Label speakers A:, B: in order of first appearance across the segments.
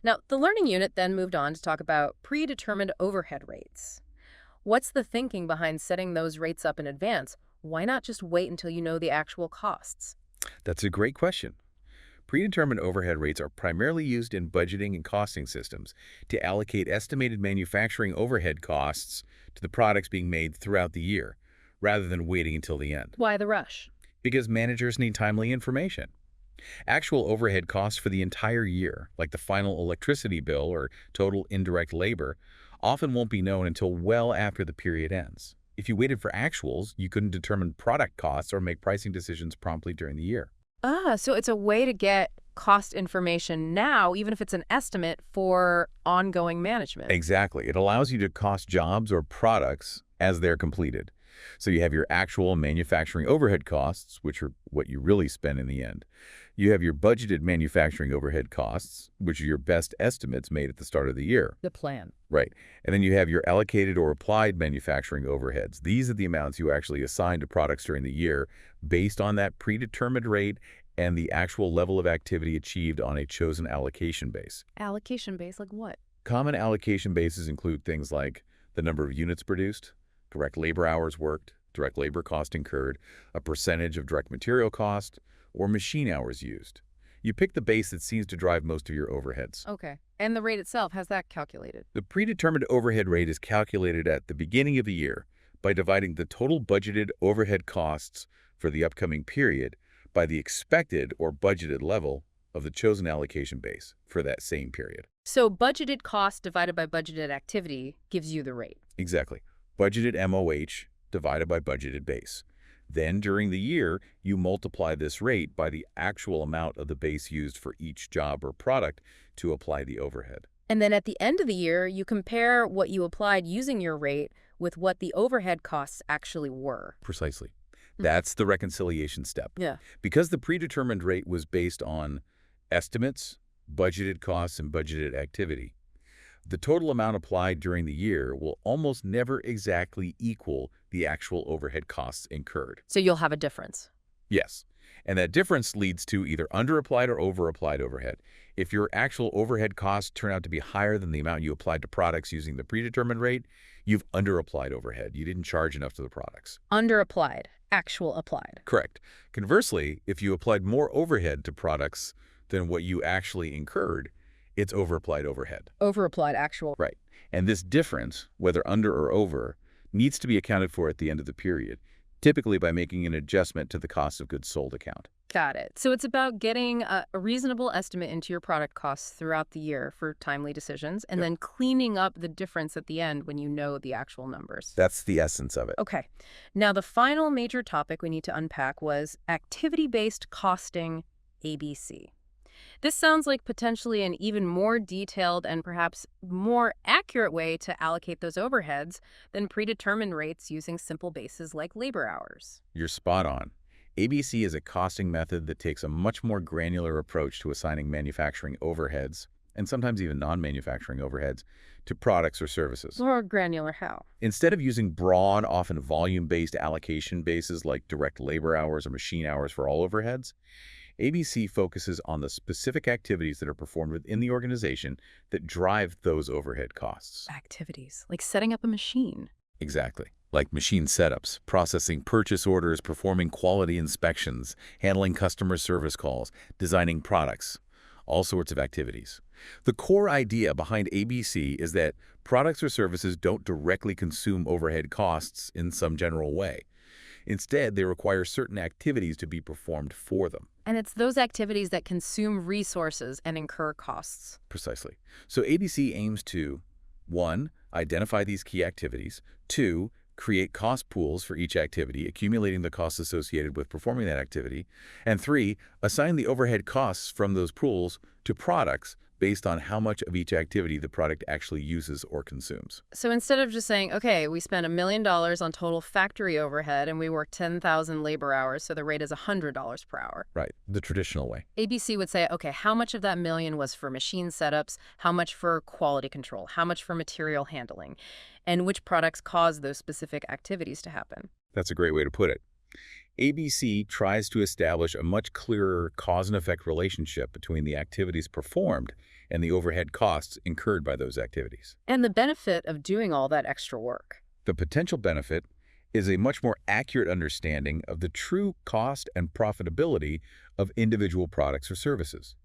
A: Now, the learning unit then moved on to talk about predetermined overhead rates. What's the thinking behind setting those rates up in advance? Why not just wait until you know the actual costs?
B: That's a great question. Predetermined overhead rates are primarily used in budgeting and costing systems to allocate estimated manufacturing overhead costs to the products being made throughout the year, rather than waiting until the end.
A: Why the rush?
B: Because managers need timely information. Actual overhead costs for the entire year, like the final electricity bill or total indirect labor, often won't be known until well after the period ends. If you waited for actuals, you couldn't determine product costs or make pricing decisions promptly during the year.
A: So it's a way to get cost information now, even if it's an estimate for ongoing management.
B: Exactly. It allows you to cost jobs or products as they're completed. So you have your actual manufacturing overhead costs, which are what you really spend in the end. You have your budgeted manufacturing overhead costs, which are your best estimates made at the start of the year.
A: The plan.
B: Right. And then you have your allocated or applied manufacturing overheads. These are the amounts you actually assign to products during the year based on that predetermined rate and the actual level of activity achieved on a chosen allocation base.
A: Allocation base, like what?
B: Common allocation bases include things like the number of units produced, direct labor hours worked, direct labor cost incurred, a percentage of direct material cost, or machine hours used. You pick the base that seems to drive most of your overheads.
A: Okay. And the rate itself, how's that calculated?
B: The predetermined overhead rate is calculated at the beginning of the year by dividing the total budgeted overhead costs for the upcoming period by the expected or budgeted level of the chosen allocation base for that same period.
A: So budgeted cost divided by budgeted activity gives you the rate.
B: Exactly. Budgeted MOH divided by budgeted base. Then, during the year, you multiply this rate by the actual amount of the base used for each job or product to apply the overhead.
A: And then at the end of the year, you compare what you applied using your rate with what the overhead costs actually were.
B: Precisely. That's the reconciliation step.
A: Yeah.
B: Because the predetermined rate was based on estimates, budgeted costs, and budgeted activity, the total amount applied during the year will almost never exactly equal the actual overhead costs incurred.
A: So you'll have a difference.
B: Yes, and that difference leads to either underapplied or overapplied overhead. If your actual overhead costs turn out to be higher than the amount you applied to products using the predetermined rate, you've underapplied overhead. You didn't charge enough to the products.
A: Underapplied, actual applied.
B: Correct. Conversely, if you applied more overhead to products than what you actually incurred, it's overapplied overhead.
A: Overapplied, actual.
B: Right. And this difference, whether under or over, needs to be accounted for at the end of the period, typically by making an adjustment to the cost of goods sold account.
A: Got it. So it's about getting a reasonable estimate into your product costs throughout the year for timely decisions, and then cleaning up the difference at the end when you know the actual numbers.
B: That's the essence of it.
A: Okay. Now, the final major topic we need to unpack was activity-based costing, ABC. This sounds like potentially an even more detailed and perhaps more accurate way to allocate those overheads than predetermined rates using simple bases like labor hours.
B: You're spot on. ABC is a costing method that takes a much more granular approach to assigning manufacturing overheads, and sometimes even non-manufacturing overheads, to products or services.
A: More granular how?
B: Instead of using broad, often volume-based allocation bases like direct labor hours or machine hours for all overheads, ABC focuses on the specific activities that are performed within the organization that drive those overhead costs.
A: Activities, like setting up a machine.
B: Exactly. Like machine setups, processing purchase orders, performing quality inspections, handling customer service calls, designing products, all sorts of activities. The core idea behind ABC is that products or services don't directly consume overhead costs in some general way. Instead, they require certain activities to be performed for them.
A: And it's those activities that consume resources and incur costs.
B: Precisely. So ABC aims to 1. Identify these key activities. 2. Create cost pools for each activity, accumulating the costs associated with performing that activity. And 3. Assign the overhead costs from those pools to products based on how much of each activity the product actually uses or consumes.
A: So instead of just saying, okay, we spent $1 million on total factory overhead and we work 10,000 labor hours, so the rate is $100 per hour.
B: Right, the traditional way.
A: ABC would say, okay, how much of that million was for machine setups, how much for quality control, how much for material handling, and which products cause those specific activities to happen?
B: That's a great way to put it. ABC tries to establish a much clearer cause and effect relationship between the activities performed and the overhead costs incurred by those activities.
A: And the benefit of doing all that extra work.
B: The potential benefit is a much more accurate understanding of the true cost and profitability of individual products or services.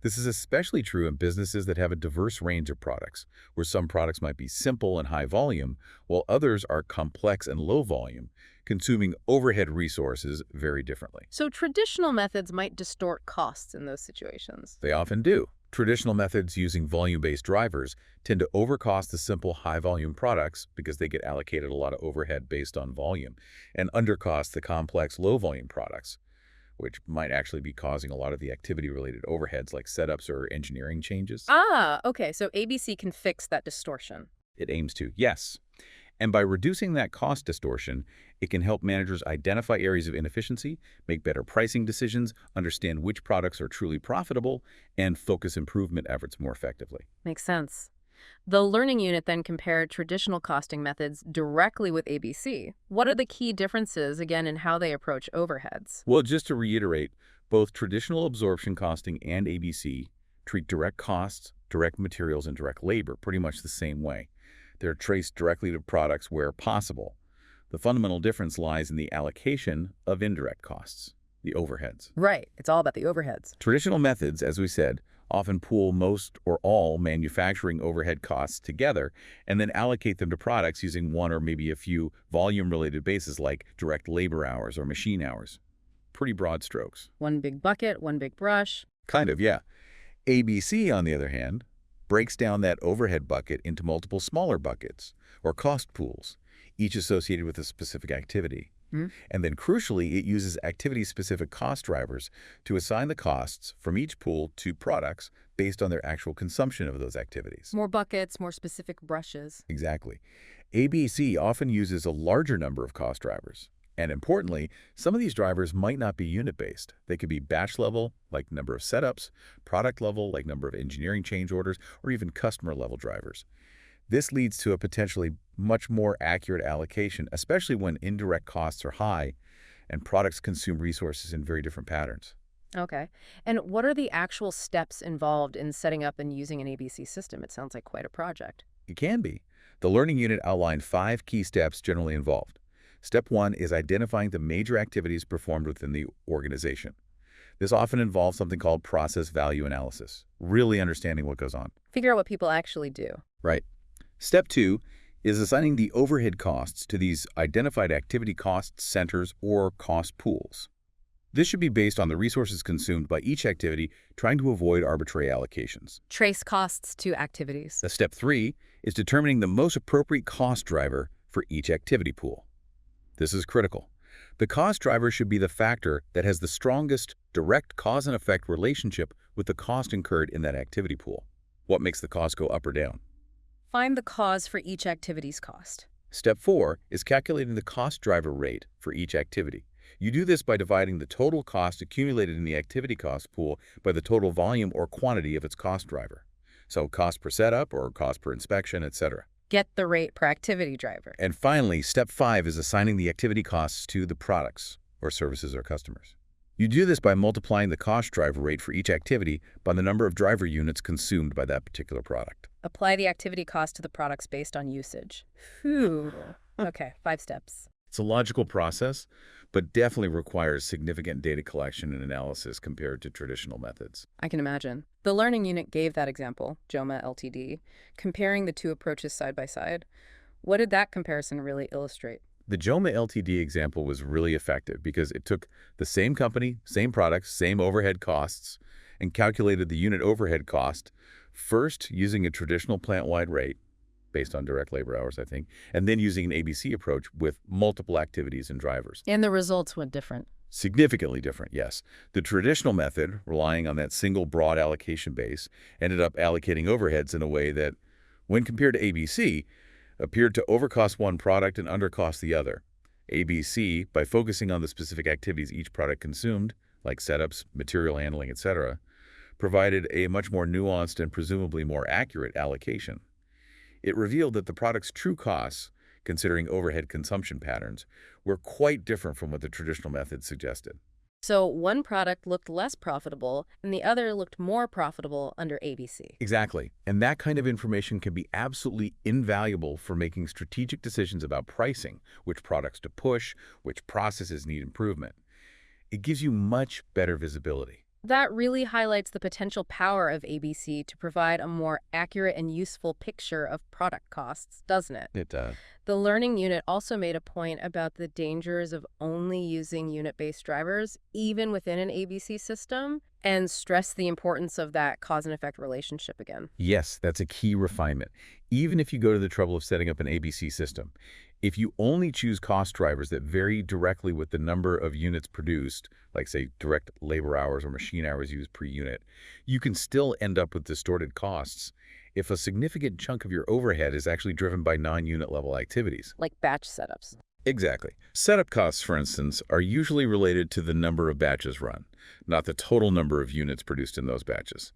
B: This is especially true in businesses that have a diverse range of products, where some products might be simple and high volume, while others are complex and low volume, consuming overhead resources very differently.
A: So traditional methods might distort costs in those situations.
B: They often do. Traditional methods using volume-based drivers tend to overcost the simple high-volume products because they get allocated a lot of overhead based on volume, and undercost the complex low-volume products, which might actually be causing a lot of the activity-related overheads like setups or engineering changes.
A: Ah, okay, so ABC can fix that distortion.
B: It aims to, yes. And by reducing that cost distortion, it can help managers identify areas of inefficiency, make better pricing decisions, understand which products are truly profitable, and focus improvement efforts more effectively.
A: Makes sense. The learning unit then compared traditional costing methods directly with ABC. What are the key differences, again, in how they approach overheads?
B: Well, just to reiterate, both traditional absorption costing and ABC treat direct costs, direct materials, and direct labor pretty much the same way. They're traced directly to products where possible. The fundamental difference lies in the allocation of indirect costs, the overheads.
A: Right, it's all about the overheads.
B: Traditional methods, as we said, often pool most or all manufacturing overhead costs together and then allocate them to products using one or maybe a few volume-related bases like direct labor hours or machine hours. Pretty broad strokes.
A: One big bucket, one big brush.
B: Kind of, yeah. ABC, on the other hand, breaks down that overhead bucket into multiple smaller buckets, or cost pools, each associated with a specific activity. And then crucially, it uses activity-specific cost drivers to assign the costs from each pool to products based on their actual consumption of those activities.
A: More buckets, more specific brushes.
B: Exactly. ABC often uses a larger number of cost drivers. And importantly, some of these drivers might not be unit-based. They could be batch level, like number of setups, product level, like number of engineering change orders, or even customer level drivers. This leads to a potentially much more accurate allocation, especially when indirect costs are high and products consume resources in very different patterns.
A: Okay. And what are the actual steps involved in setting up and using an ABC system? It sounds like quite a project.
B: It can be. The learning unit outlined 5 key steps generally involved. Step 1 is identifying the major activities performed within the organization. This often involves something called process value analysis, really understanding what goes on.
A: Figure out what people actually do.
B: Right. Step 2 is assigning the overhead costs to these identified activity cost centers or cost pools. This should be based on the resources consumed by each activity, trying to avoid arbitrary allocations.
A: Trace costs to activities.
B: Step 3 is determining the most appropriate cost driver for each activity pool. This is critical. The cost driver should be the factor that has the strongest direct cause and effect relationship with the cost incurred in that activity pool. What makes the cost go up or down?
A: Find the cause for each activity's cost.
B: Step 4 is calculating the cost driver rate for each activity. You do this by dividing the total cost accumulated in the activity cost pool by the total volume or quantity of its cost driver. So cost per setup or cost per inspection, etc.
A: Get the rate per activity driver.
B: And finally, step 5 is assigning the activity costs to the products or services or customers. You do this by multiplying the cost driver rate for each activity by the number of driver units consumed by that particular product.
A: Apply the activity cost to the products based on usage. Phew. Okay, 5 steps.
B: It's a logical process, but definitely requires significant data collection and analysis compared to traditional methods.
A: I can imagine. The learning unit gave that example, JOMA LTD, comparing the two approaches side by side. What did that comparison really illustrate?
B: The JOMA LTD example was really effective because it took the same company, same products, same overhead costs, and calculated the unit overhead cost, first using a traditional plant-wide rate, based on direct labor hours, I think, and then using an ABC approach with multiple activities and drivers.
A: And the results were different.
B: Significantly different, yes. The traditional method, relying on that single broad allocation base, ended up allocating overheads in a way that, when compared to ABC, appeared to overcost one product and undercost the other. ABC, by focusing on the specific activities each product consumed, like setups, material handling, etc., provided a much more nuanced and presumably more accurate allocation. It revealed that the product's true costs, considering overhead consumption patterns, were quite different from what the traditional method suggested.
A: So one product looked less profitable and the other looked more profitable under ABC.
B: Exactly. And that kind of information can be absolutely invaluable for making strategic decisions about pricing, which products to push, which processes need improvement. It gives you much better visibility.
A: That really highlights the potential power of ABC to provide a more accurate and useful picture of product costs, doesn't it?
B: It does.
A: The learning unit also made a point about the dangers of only using unit-based drivers, even within an ABC system, and stressed the importance of that cause and effect relationship again.
B: Yes, that's a key refinement. Even if you go to the trouble of setting up an ABC system, if you only choose cost drivers that vary directly with the number of units produced, like say direct labor hours or machine hours used per unit, you can still end up with distorted costs if a significant chunk of your overhead is actually driven by non-unit level activities.
A: Like batch setups.
B: Exactly. Setup costs, for instance, are usually related to the number of batches run, not the total number of units produced in those batches.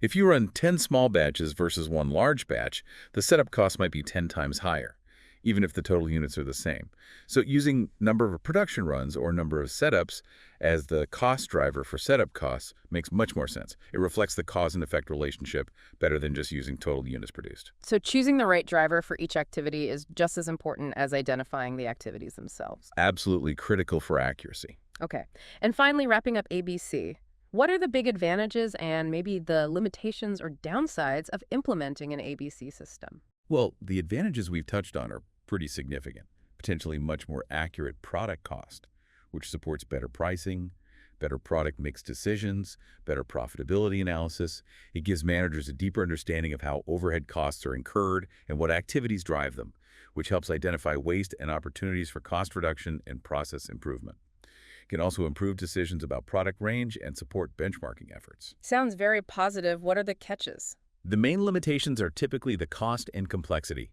B: If you run 10 small batches versus one large batch, the setup cost might be 10 times higher, even if the total units are the same. So using number of production runs or number of setups as the cost driver for setup costs makes much more sense. It reflects the cause and effect relationship better than just using total units produced.
A: So choosing the right driver for each activity is just as important as identifying the activities themselves.
B: Absolutely critical for accuracy.
A: Okay. And finally, wrapping up ABC. What are the big advantages and maybe the limitations or downsides of implementing an ABC system?
B: Well, the advantages we've touched on are pretty significant. Potentially much more accurate product cost, which supports better pricing, better product mix decisions, better profitability analysis. It gives managers a deeper understanding of how overhead costs are incurred and what activities drive them, which helps identify waste and opportunities for cost reduction and process improvement. It can also improve decisions about product range and support benchmarking efforts.
A: Sounds very positive. What are the catches?
B: The main limitations are typically the cost and complexity.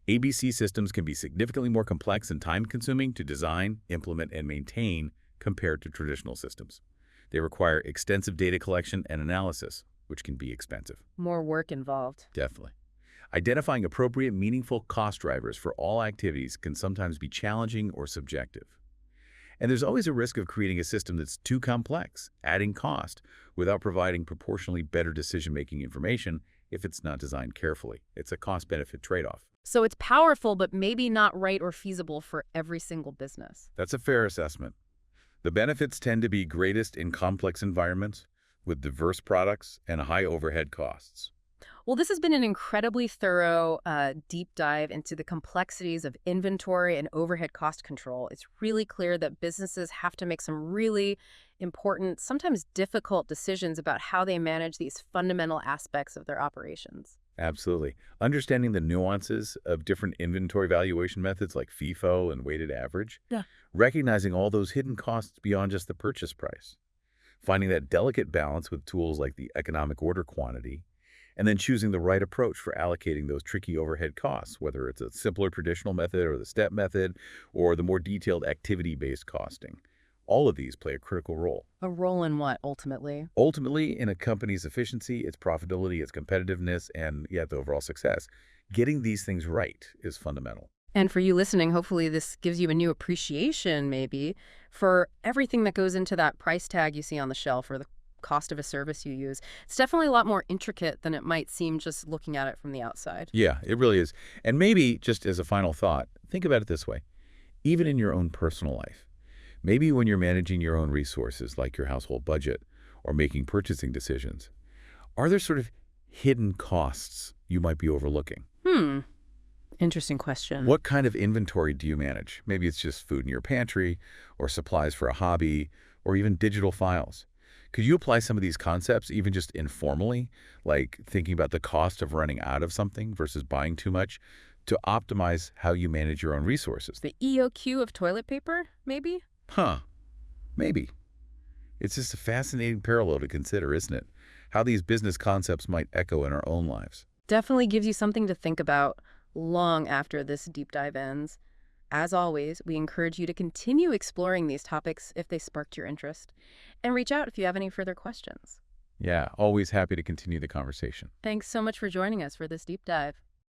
B: ABC systems can be significantly more complex and time-consuming to design, implement, and maintain compared to traditional systems. They require extensive data collection and analysis, which can be expensive.
A: More work involved.
B: Definitely. Identifying appropriate, meaningful cost drivers for all activities can sometimes be challenging or subjective. And there's always a risk of creating a system that's too complex, adding cost, without providing proportionally better decision-making information if it's not designed carefully. It's a cost-benefit trade-off.
A: So it's powerful, but maybe not right or feasible for every single business.
B: That's a fair assessment. The benefits tend to be greatest in complex environments with diverse products and high overhead costs.
A: Well, this has been an incredibly thorough deep dive into the complexities of inventory and overhead cost control. It's really clear that businesses have to make some really important, sometimes difficult decisions about how they manage these fundamental aspects of their operations.
B: Absolutely. Understanding the nuances of different inventory valuation methods like FIFO and weighted average.
A: Yeah.
B: Recognizing all those hidden costs beyond just the purchase price. Finding that delicate balance with tools like the economic order quantity, and then choosing the right approach for allocating those tricky overhead costs, whether it's a simpler traditional method or the step method or the more detailed activity-based costing. All of these play a critical role.
A: A role in what, ultimately?
B: Ultimately, in a company's efficiency, its profitability, its competitiveness, and yet the overall success. Getting these things right is fundamental.
A: And for you listening, hopefully this gives you a new appreciation, maybe, for everything that goes into that price tag you see on the shelf or the cost of a service you use. It's definitely a lot more intricate than it might seem just looking at it from the outside.
B: Yeah, it really is. And maybe, just as a final thought, think about it this way. Even in your own personal life, maybe when you're managing your own resources, like your household budget, or making purchasing decisions, are there sort of hidden costs you might be overlooking?
A: Interesting question.
B: What kind of inventory do you manage? Maybe it's just food in your pantry, or supplies for a hobby, or even digital files. Could you apply some of these concepts even just informally, like thinking about the cost of running out of something versus buying too much, to optimize how you manage your own resources?
A: The EOQ of toilet paper, maybe?
B: Maybe. It's just a fascinating parallel to consider, isn't it? How these business concepts might echo in our own lives.
A: Definitely gives you something to think about long after this deep dive ends. As always, we encourage you to continue exploring these topics if they sparked your interest, and reach out if you have any further questions.
B: Yeah, always happy to continue the conversation.
A: Thanks so much for joining us for this deep dive.